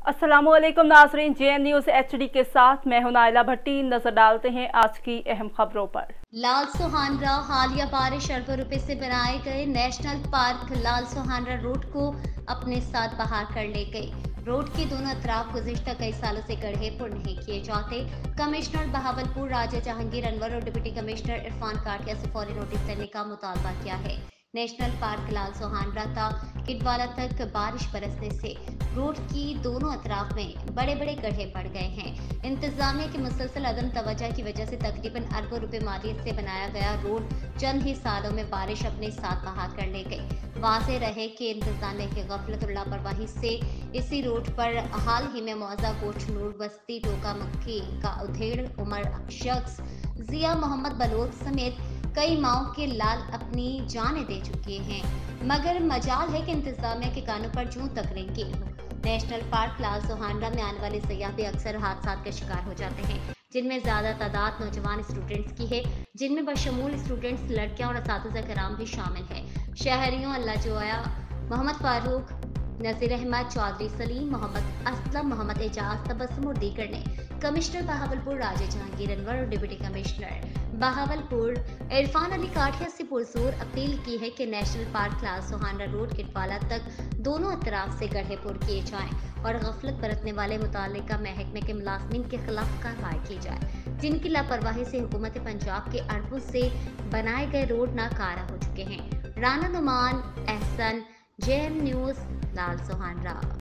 अस्सलामुअलैकुम नाज़रीन, JN news HD के साथ मैं हूं नाइला भट्टी। नजर डालते हैं आज की अहम खबरों पर। लाल सोहानरा हालिया बारिश अरबों रुपए से बनाए गए नेशनल पार्क लाल सोहानरा रोड को अपने साथ बहार कर ले गई। रोड के दोनों अतराफ गुज़िश्ता कई सालों से गड्ढे पुर नहीं किए जाते। कमिश्नर बहावलपुर राजा जहांगीर अनवर और डिप्टी कमिश्नर इरफान काटिया से फौरी नोटिस देने का मुतालबा किया है। नेशनल पार्क लाल सोहानरा था किटवाला तक बारिश बरसने से रोड की दोनों अतराफ में बड़े बड़े गड्ढे पड़ गए हैं। इंतजामिया की मुसलसल अदम तवज्जो की वजह से तकरीबन अरबों रुपए मालियत से बनाया गया रोड चंद ही सालों में बारिश अपने साथ बहा कर ले गई। वाज़ेह रहे कि इंतजामिया की गफलत और लापरवाही से इसी रोड पर हाल ही में मौजा कोटनूर बस्ती टोका मक्की का उधेड़ उमर शख्स जिया मोहम्मद बलोच समेत कई माओं के लाल अपनी जानें दे चुके हैं, मगर मजाल है कि इंतजामिया के कानों पर जूं तक रेंगे हो। नेशनल पार्क लाल सोहानरा में आने वाले सयाह भी अक्सर हादसात का शिकार हो जाते हैं, जिनमें ज्यादा तादाद नौजवान स्टूडेंट्स की है, जिनमें बशमूल स्टूडेंट्स लड़कियां और असातिज़ा कराम भी शामिल हैं। शहरियों अल्लाह जोया, मोहम्मद फारूक, नज़ीर अहमद, चौधरी सलीम, मोहम्मद असलम, मोहम्मद एजाज, तबस्सुम और दीगर ने कमिश्नर बहावलपुर राजा जहांगीर अनवर और डिप्टी कमिश्नर बहावलपुर इरफान अली काठिया से पुरजोर अपील की है कि नेशनल पार्क लाल सोहानरा रोड किटवाला तक दोनों अतराफ से गड्ढे पुर किए जाएं और गफलत बरतने वाले मुतालिका महकमे के मुलाजमीन के खिलाफ कार्रवाई की जाए, जिनकी लापरवाही से हुकूमत पंजाब के अरबों से बनाए गए रोड नाकारा हो चुके हैं। राना नुमान एहसन, JN न्यूज़, लाल सोहानरा।